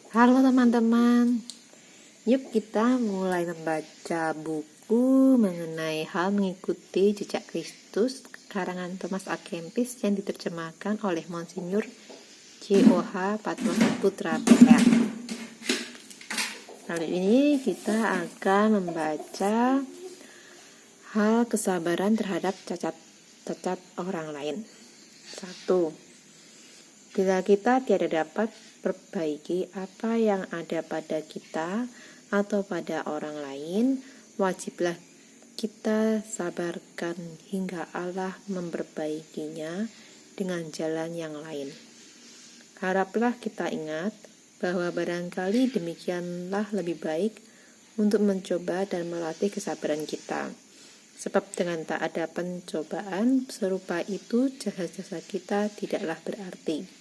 Halo teman-teman, yuk kita mulai membaca buku mengenai hal mengikuti jejak Kristus karangan Thomas A. Kempis yang diterjemahkan oleh Monsinyur J.O.H. Patmos Putra PR. Kali ini kita akan membaca hal kesabaran terhadap cacat orang lain. 1. Bila kita tiada dapat perbaiki apa yang ada pada kita atau pada orang lain, wajiblah kita sabarkan hingga Allah memperbaikinya dengan jalan yang lain. Haraplah kita ingat bahwa barangkali demikianlah lebih baik untuk mencoba dan melatih kesabaran kita. Sebab dengan tak ada pencobaan serupa itu, jasa-jasa kita tidaklah berarti.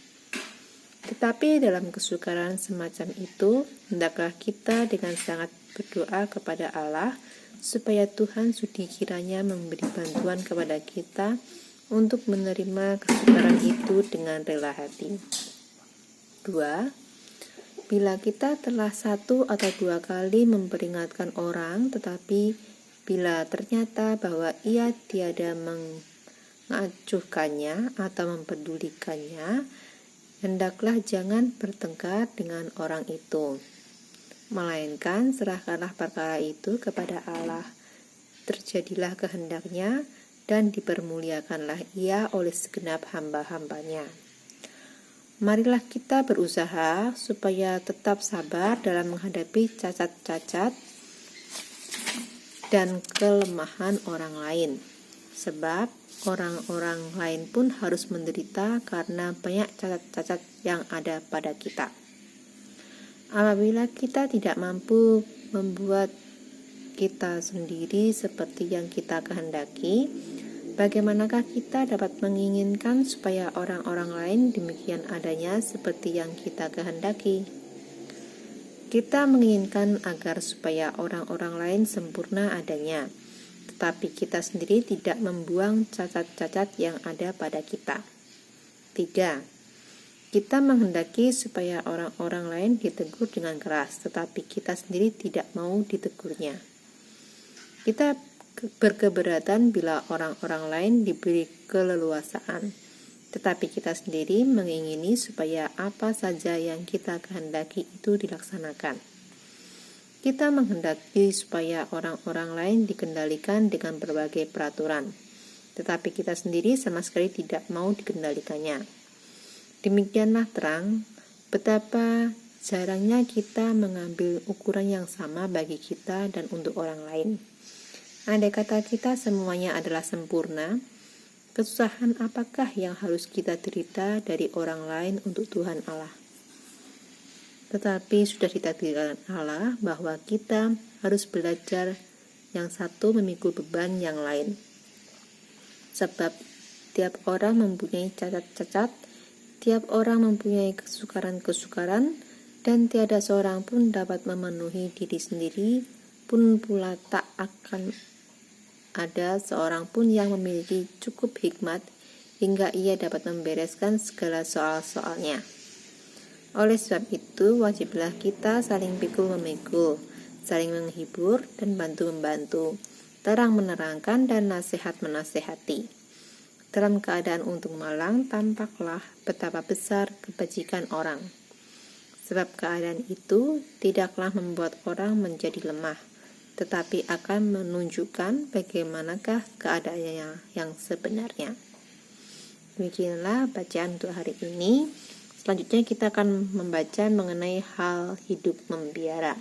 Tetapi dalam kesukaran semacam itu, hendaklah kita dengan sangat berdoa kepada Allah, supaya Tuhan sudi kiranya memberi bantuan kepada kita untuk menerima kesukaran itu dengan rela hati. 2. Bila kita telah 1 atau 2 kali memperingatkan orang, tetapi bila ternyata bahwa ia tiada mengacuhkannya atau mempedulikannya, hendaklah jangan bertengkar dengan orang itu, melainkan serahkanlah perkara itu kepada Allah. Terjadilah kehendaknya dan dipermuliakanlah ia oleh segenap hamba-hambanya. Marilah kita berusaha supaya tetap sabar dalam menghadapi cacat-cacat dan kelemahan orang lain, sebab orang-orang lain pun harus menderita karena banyak cacat-cacat yang ada pada kita. Apabila kita tidak mampu membuat kita sendiri seperti yang kita kehendaki, bagaimanakah kita dapat menginginkan supaya orang-orang lain demikian adanya seperti yang kita kehendaki? Kita menginginkan agar supaya orang-orang lain sempurna adanya, tetapi kita sendiri tidak membuang cacat-cacat yang ada pada kita. 3. Kita menghendaki supaya orang-orang lain ditegur dengan keras, tetapi kita sendiri tidak mau ditegurnya. Kita berkeberatan bila orang-orang lain diberi keleluasaan, tetapi kita sendiri mengingini supaya apa saja yang kita kehendaki itu dilaksanakan. Kita menghendaki supaya orang-orang lain dikendalikan dengan berbagai peraturan, tetapi kita sendiri sama sekali tidak mau dikendalikannya. Demikianlah terang betapa jarangnya kita mengambil ukuran yang sama bagi kita dan untuk orang lain. Andai kata kita semuanya adalah sempurna, kesusahan apakah yang harus kita derita dari orang lain untuk Tuhan Allah? Tetapi sudah ditakdirkan Allah bahwa kita harus belajar yang satu memikul beban yang lain. Sebab tiap orang mempunyai cacat-cacat, tiap orang mempunyai kesukaran-kesukaran, dan tiada seorang pun dapat memenuhi diri sendiri, pun pula tak akan ada seorang pun yang memiliki cukup hikmat hingga ia dapat membereskan segala soal-soalnya. Oleh sebab itu, wajiblah kita saling pikul-memikul, saling menghibur dan bantu-membantu, terang menerangkan dan nasihat menasehati. Dalam keadaan untung malang, tampaklah betapa besar kebajikan orang. Sebab keadaan itu tidaklah membuat orang menjadi lemah, tetapi akan menunjukkan bagaimanakah keadaannya yang sebenarnya. Demikianlah bacaan untuk hari ini. Selanjutnya kita akan membaca mengenai hal hidup membiara.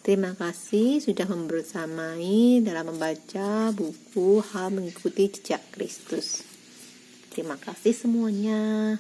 Terima kasih sudah membersamai dalam membaca buku Hal Mengikuti Jejak Kristus. Terima kasih semuanya.